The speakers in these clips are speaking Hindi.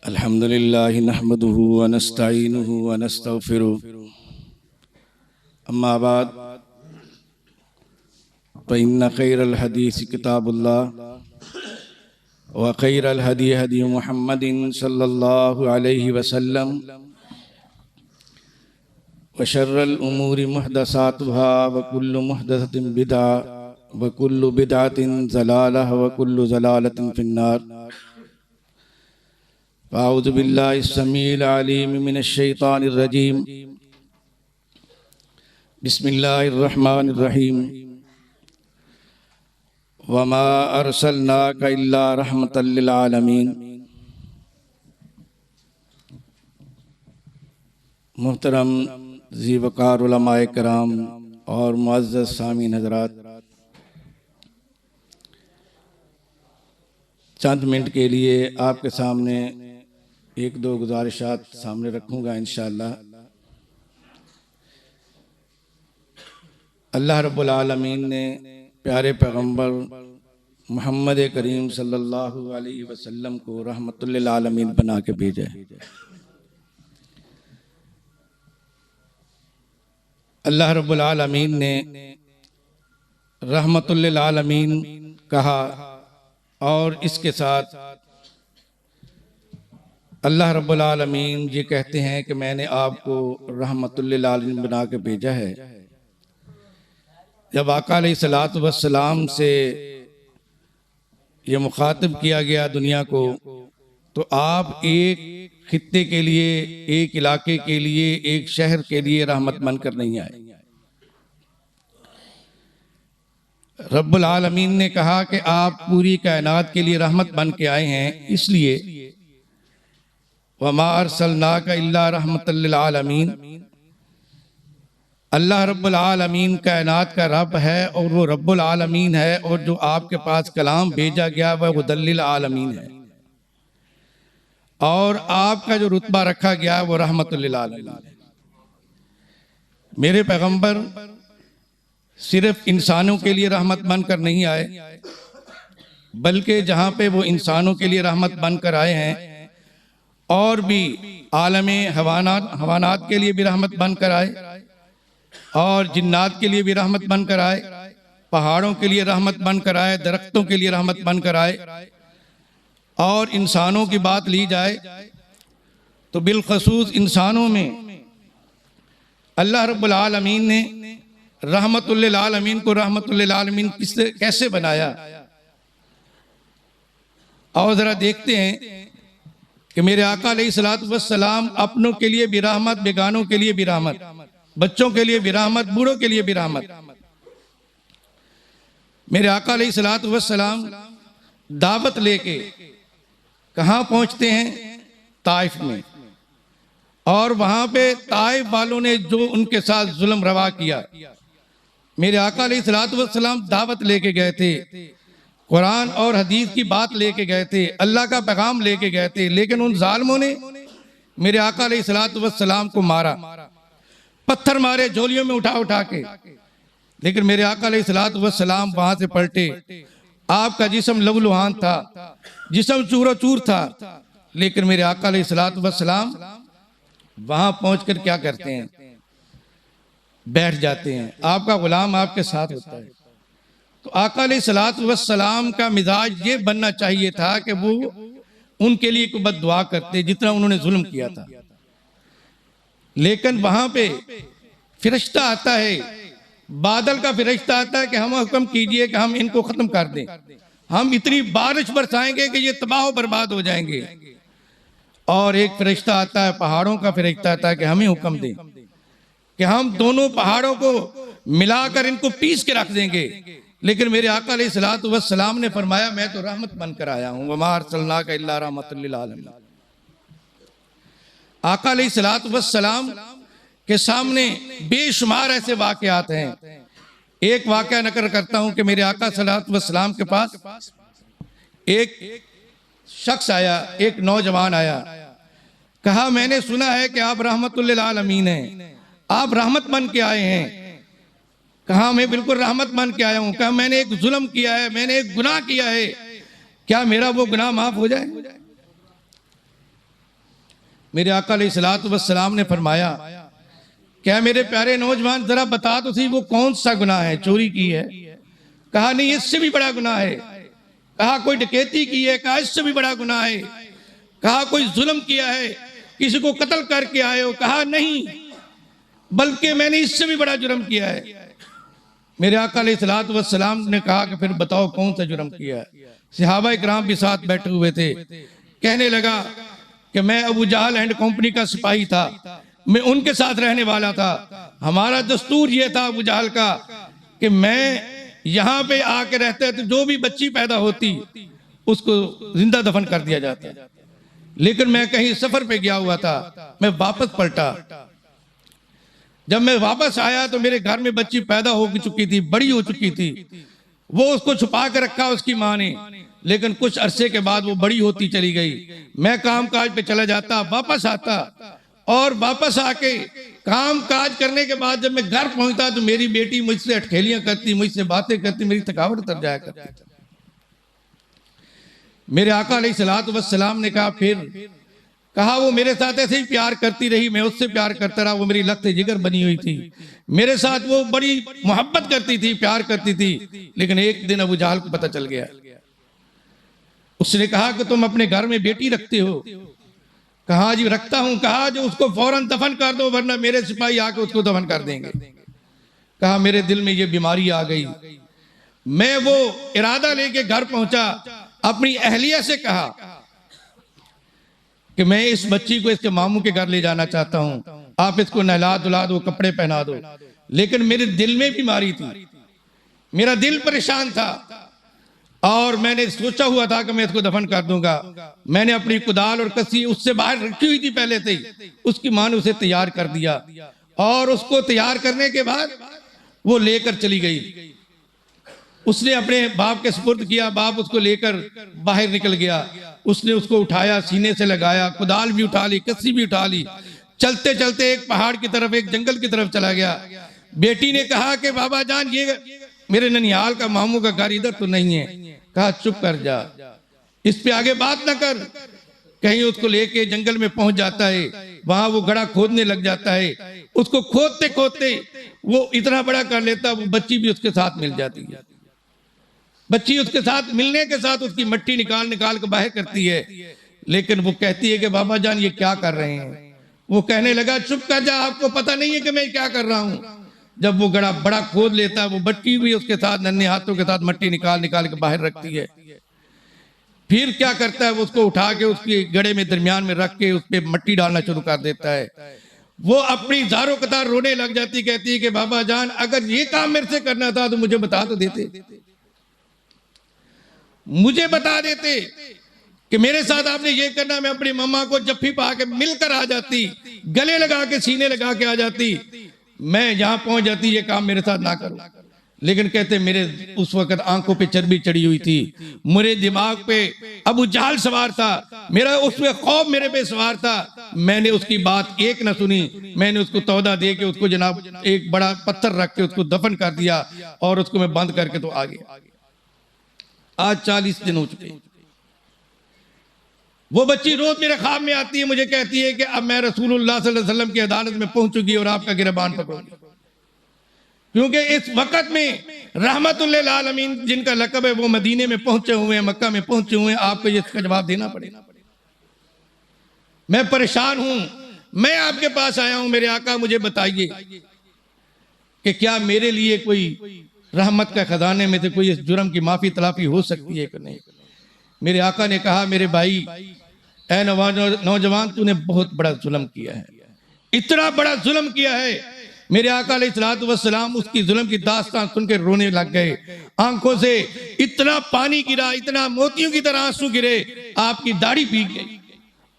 अल्हम्दुलिल्लाहि नहमदुहु व नस्तईनुहु व नस्तगफिरुहु अम्मा बाद फ़इन्न खैरल हदीस किताबुल्लाह व खैरल हदी हदी मुहम्मदिन सल्लल्लाहु अलैहि वसल्लम व शर्रल उमूरि मुहदसातुहा व कुल्लु मुहदसतिन बिदअ व कुल्लु बिदअतिन ज़लालह व कुल्लु ज़लालतिन फिन्नार। अऊज़ु बिल्लाहि अस्समीइल अलीम मिनश शैतानिर रजीम। बिस्मिल्लाहिर रहमानिर रहीम। वमा अरसलनाका इल्ला रहमतल लिल आलमीन। मुहतरम ज़ीवकार उलमाए कराम और मुअज़्ज़ज़ सामीन हज़रात, चंद मिनट के लिए आपके सामने एक दो गुजारिशात सामने रखूँगा इंशाअल्लाह। अल्लाह रब्बुल आलमीन ने प्यारे पैगम्बर मोहम्मद करीम सल्लल्लाहु अलैहि वसल्लम को रहमतुल लिल आलमीन बना के भेजा है। अल्लाह रब्बुल आलमीन ने रहमतुल लिल आलमीन कहा और इसके साथ अल्लाह रब्बुल आलमीन ये कहते हैं कि मैंने आपको रहमतुल लिल आलमीन बना के भेजा है। जब आका अलैहिस्सलातु वस्सलाम से ये मुखातिब किया गया दुनिया को, तो आप एक खित्ते के लिए, एक इलाके के लिए, एक शहर के लिए रहमत बनकर नहीं आए। रब्बुल आलमीन ने कहा कि आप पूरी कायनात के लिए रहमत बन के आए हैं, इसलिए वमा अरसलनाका इल्ला रहमतल लिल आलमीन। अल्लाह रब्बुल आलमीन कायनात का रब है और वो रब्बुल आलमीन है, और जो आपके पास कलाम भेजा गया वह हुदल लिल आलमीन है, और आपका जो रुतबा रखा गया वो रहमतुल लिल आलमीन है। मेरे पैगंबर सिर्फ इंसानों के लिए रहमत बनकर नहीं आए, बल्कि जहाँ पे वो इंसानों के लिए रहमत बनकर आए हैं और भी आलमे हवानात के लिए भी रहमत बनकर आए, और जिन्नात के लिए भी रहमत बनकर आए, पहाड़ों के लिए रहमत बनकर आए, दरख्तों के लिए रहमत बनकर आए। और इंसानों की बात ली जाए तो बिलखसूस इंसानों में अल्लाह रब्बुल आलमीन ने रहमतुल लिल आलमीन को रहमतुल लिल आलमीन कैसे बनाया। और जरा देखते हैं कि मेरे आका अलैहिस्सलातु वस्सलाम अपनों के लिए भी रहमत, बेगानों के लिए भी रहमत, बच्चों के लिए भी रहमत, बूढ़ों के लिए भी रहमत। मेरे आका अलैहिस्सलातु वस्सलाम दावत लेके कहाँ पहुँचते हैं? ताइफ में। और वहाँ पे ताइफ वालों ने जो उनके साथ जुल्म रवा किया, मेरे आका अलैहिस्सलातु वस्सलाम दावत लेके गए थे, कुरान और हदीस की बात लेके गए थे, अल्लाह का पैगाम लेके गए थे, लेकिन उन जालिमों ने मेरे आका अलैहिस्सलातु वस्सलाम को मारा, पत्थर मारे झोलियों में उठा उठा के। लेकिन मेरे आका अलैहिस्सलातु वस्सलाम वहां से पलटे। आपका जिस्म लहूलुहान था, जिस्म चूरो चूर था, लेकिन मेरे आका अलैहिस्सलातु वस्सलाम वहां पहुंचकर क्या करते हैं? बैठ जाते हैं। आपका गुलाम आपके साथ होता है। तो आका अलैहिस्सलातु वस्सलाम का मिजाज ये बनना चाहिए था कि वो उनके लिए कुछ बद्दुआ करते जितना उन्होंने जुल्म किया था। लेकिन वहां पे फिरिश्ता आता है, बादल का फिरिश्ता आता है कि हम हुक्म कीजिए कि हम इनको खत्म कर दें, हम इतनी बारिश बरसाएंगे कि ये तबाह बर्बाद हो जाएंगे। और एक फरिश्ता आता है, पहाड़ों का फरिश्ता आता है कि हमें हुक्म दें कि हम दोनों पहाड़ों को मिलाकर इनको पीस के रख देंगे। लेकिन मेरे आका अलैहिस्सलातु वस्सलाम ने फरमाया मैं तो रहमत बनकर आया हूँ। वमा अरसलनाका इल्ला रहमतल लिल आलमीन। आका अलैहिस्सलातु वस्सलाम के सामने बेशुमार ऐसे वाक़यात हैं। एक वाक़या नकल करता हूँ कि मेरे आका सल्लल्लाहु अलैहि वसल्लम के पास एक शख्स आया, एक नौजवान आया, कहा मैंने सुना है कि आप रहमतुल लिल आलमीन हैं, आप रहमत बन के आए हैं। कहा मैं बिल्कुल रहमत बन के आया हूँ। कहा मैंने एक जुल्म किया है, मैंने एक गुनाह किया है, क्या मेरा वो गुनाह माफ हो जाए? मेरे आका अलैहिस्सलातु वस्सलाम ने फरमाया, क्या मेरे प्यारे नौजवान जरा बता तो सही वो कौन सा गुनाह है? चोरी की है? कहा नहीं, इससे भी बड़ा गुनाह है। कहा कोई डकैती की है? कहा इससे भी बड़ा गुनाह है। कहा कोई जुल्म किया है, किसी को कत्ल करके आए हो? कहा नहीं, बल्कि मैंने इससे भी बड़ा जुर्म किया है। मेरे आका अलैहिस्सलातु वस्सलाम ने कहा कि फिर बताओ कौन सा जुर्म किया है? सहाबा इकराम भी साथ बैठे हुए थे। कहने लगा कि मैं अबू जहल एंड कंपनी का सिपाही था, मैं उनके साथ रहने वाला था। हमारा दस्तूर यह था अबू जहल का कि मैं यहाँ पे आके रहते तो जो भी बच्ची पैदा होती उसको जिंदा दफन कर दिया जाता। लेकिन मैं कहीं सफर पे गया हुआ था, मैं वापस पलटा। जब मैं वापस आया तो मेरे घर में बच्ची पैदा हो चुकी थी, बड़ी हो चुकी थी। वो उसको छुपा के रखा उसकी माँ ने, लेकिन कुछ अरसे के बाद वो बड़ी होती चली गई। मैं काम काज पे चला जाता, वापस आता, और वापस आके काम काज करने के बाद जब मैं घर पहुंचता तो मेरी बेटी मुझसे अटखेलियां करती, मुझसे बातें करती, मेरी थकावट उतर जाया करती। मेरे आका अलैहिस्सलातु वस्सलाम ने कहा फिर? कहा वो मेरे साथ ऐसे ही प्यार करती रही, मैं उससे प्यार करता रहा। वो मेरी लख्त जिगर बनी हुई थी, मेरे साथ वो बड़ी मोहब्बत करती थी, प्यार करती थी। लेकिन एक दिन अबू जहल को पता चल गया। उसने कहा कि तुम अपने घर में बेटी रखते हो? कहा जी रखता हूं। कहा जो उसको फौरन दफन कर दो, वरना मेरे सिपाही आके उसको दफन कर देंगे। कहा मेरे दिल में ये बीमारी आ गई। मैं वो इरादा लेके घर पहुंचा, अपनी अहलिया से कहा कि मैं इस बच्ची को इसके मामू के घर ले जाना चाहता हूं, आप इसको नहला धुला दो, कपड़े पहना दो। लेकिन मेरे दिल में बीमारी थी, मेरा दिल परेशान था, और मैंने सोचा हुआ था कि मैं इसको दफन कर दूंगा। मैंने अपनी कुदाल और कसी उससे बाहर रखी हुई थी पहले से ही। उसकी मां ने उसे तैयार कर दिया, और उसको तैयार करने के बाद वो लेकर चली गई। उसने अपने बाप के सुपुर्द किया, बाप उसको लेकर बाहर निकल गया। उसने उसको उठाया, सीने से लगाया, कुदाल भी उठा ली, कस्सी भी उठा ली। चलते चलते एक पहाड़ की तरफ, एक जंगल की तरफ चला गया। बेटी ने कहा कि बाबा जान, ये मेरे ननिहाल का मामू का घर इधर तो नहीं है। कहा चुप कर जा, इस पे आगे बात ना कर। कहीं उसको लेके जंगल में पहुंच जाता है, वहां वो गड्ढा खोदने लग जाता है। उसको खोदते खोदते वो इतना बड़ा कर लेता, वो बच्ची भी उसके साथ मिल जाती है। बच्ची उसके साथ मिलने के साथ उसकी मट्टी निकाल निकाल के बाहर करती है। लेकिन वो कहती है कि बाबा जान ये क्या कर रहे हैं? वो कहने लगा चुप कर जा, आपको पता नहीं है कि मैं क्या कर रहा हूं। जब वो गड्ढा बड़ा खोद लेता, वो बच्ची भी उसके साथ नन्हे हाथों के साथ मट्टी निकाल निकाल के बाहर रखती है। फिर क्या करता है, वो उसको उठा के उसके गड्ढे में दरमियान में रख के उस पर मट्टी डालना शुरू कर देता है। वो अपनी जारो कतार रोने लग जाती, कहती है कि बाबा जान अगर ये काम मेरे से करना था तो मुझे बता तो देते, मुझे बता देते कि मेरे साथ आपने ये करना, मैं अपनी मम्मा को जफ्फी पा के मिलकर आ जाती, गले लगा के सीने लगा के आ जाती, मैं यहां पहुंच जाती, ये काम मेरे साथ ना करो। लेकिन कहते मेरे उस वक्त आंखों पे चर्बी चढ़ी हुई थी, मेरे दिमाग पे अबू जहल सवार था, मेरा उसमें खौफ मेरे पे सवार था। मैंने उसकी बात एक न सुनी, मैंने उसको तौदा दे के उसको जनाब एक बड़ा पत्थर रख के उसको दफन कर दिया, और उसको मैं बंद करके तो आ गया। आज 40 दिन हो चुके। वो बच्ची रोज मेरे ख्वाब में आती है, मुझे कहती है कि अब मैं रसूलुल्लाह सल्लल्लाहु अलैहि वसल्लम की अदालत में पहुंच चुकी और आपका गिरबान पकड़ूंगी। क्योंकि इस वक्त में रहमतुल लिल आलमीन जिनका लक़ब है वो मदीने में पहुंचे हुए हैं, मक्का में पहुंचे हुए हैं, आपको ये इसका जवाब देना पड़ेगा। मैं परेशान हूं, मैं आपके पास आया हूं, मेरे आका मुझे बताइए कि क्या मेरे लिए कोई रहमत का खजाने में से कोई इस जुर्म की माफी तलाफी हो सकती है कि नहीं। मेरे आका ने कहा मेरे भाई ऐ नौजवान, तूने बहुत बड़ा जुल्म किया है, इतना बड़ा जुल्म किया है। मेरे आका अलैहिस्सलातु वस्सलाम उसकी जुल्म की दास्तान सुन के रोने लग गए, आंखों से इतना पानी गिरा, इतना मोतियों की तरह आंसू गिरे, आपकी दाढ़ी भीग गई।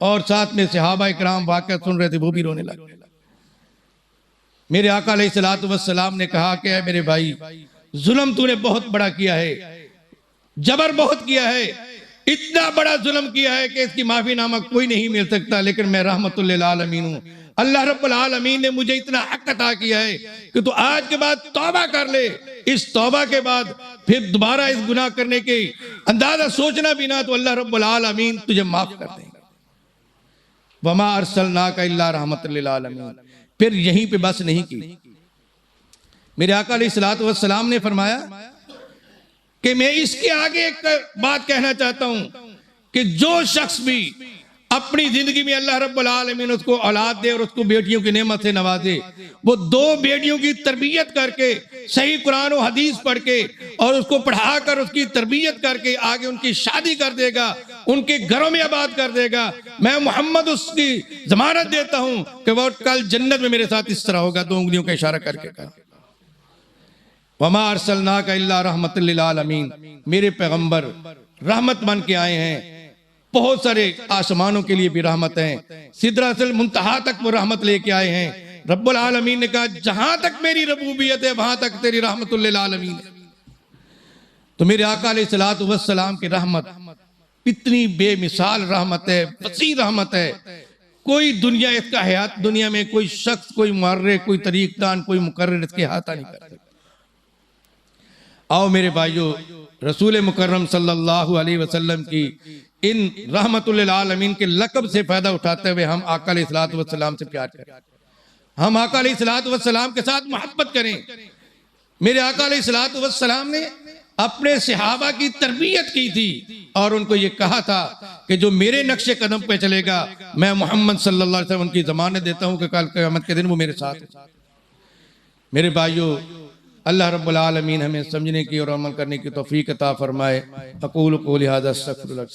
और साथ में सहाबा इकराम वाक़या सुन रहे थे, वो भी रोने लग गए। मेरे आका अलैहिस्सलातु वस्सलाम ने कहा कि मेरे भाई जुल्म तूने बहुत बड़ा किया है, जबर बहुत किया है, इतना बड़ा जुल्म किया है कि इसकी माफी नामा कोई नहीं मिल सकता। लेकिन मैं रहमतुल लिल आलमीन हूं, अल्लाह रब्बुल आलमीन ने मुझे इतना हक अता किया है कि तू आज के बाद तौबा कर ले। इस तौबा के बाद फिर दोबारा इस गुनाह करने के अंदाजा सोचना भी ना, तो अल्लाह रब्बुल आलमीन तुझे माफ कर देंगे। वमा अरसलनाका इल्ला रहमतल लिल आलमीन। फिर यहीं पे बस नहीं की, मेरे आका अलैहिस्सलातु वस्सलाम ने फरमाया कि मैं इसके आगे एक बात कहना चाहता हूं कि जो शख्स भी अपनी जिंदगी में अल्लाह रब्बुल आलमीन उसको औलाद दे और उसको बेटियों की नेमत से नवाजे, वो 2 बेटियों की तरबियत करके सही कुरान और हदीस पढ़ के और उसको पढ़ाकर उसकी तरबियत करके आगे उनकी शादी कर देगा, उनके घरों में आबाद कर देगा, मैं मोहम्मद उसकी जमानत देता हूं कि वो कल जन्नत में मेरे साथ इस तरह होगा। 2 उंगलियों का इशारा करके कहा, वमा अरसलनाका इल्ला रहमतल लिल आलमीन, मेरे पैगंबर रहमत बन के आए हैं, बहुत सारे आसमानों के लिए भी रहमत है, सिदरतुल मुंतहा तक वो रहमत लेके आए हैं। रब्बुल आलमीन ने कहा जहां तक मेरी रबूबियत है वहां तक तेरी रहमतुल लिल आलमीन है। तो मेरे आका अलैहिस्सलातु वस्सलाम की रहमत इतनी बेमिसाल रहमत है, वसी रहमत है, कोई दुनिया इसका हयात, दुनिया में कोई शख्स, कोई मुअर्रिख, कोई तरीक़दान, कोई मुकर्रिर इसके हाथा नहीं कर सकता। आओ मेरे भाइयों, रसूल मुकर्रम सल्लल्लाहु अलैहि वसल्लम की इन रहमतुल लिल आलमीन के लक़ब से फायदा उठाते हुए हम आका अलैहिस्सलातु वस्सलाम से प्यार करें, हम आका अलैहिस्सलातु वस्सलाम के साथ मोहब्बत करें। मेरे आका अलैहिस्सलातु वस्सलाम ने अपने सहाबा की तरबियत की थी और उनको ये कहा था कि जो मेरे नक्शे कदम पे चलेगा, मैं मोहम्मद सल्लल्लाहु अलैहि वसल्लम की ज़मानत देता हूँ कि कल क़यामत के दिन वो मेरे साथ है। मेरे भाइयों, अल्लाह रब्बुल आलमीन हमें समझने की और अमल करने की तौफीक अता फरमाए। अक़ूलु क़ौली हाज़ा अस्तग़फ़िरुल्लाह।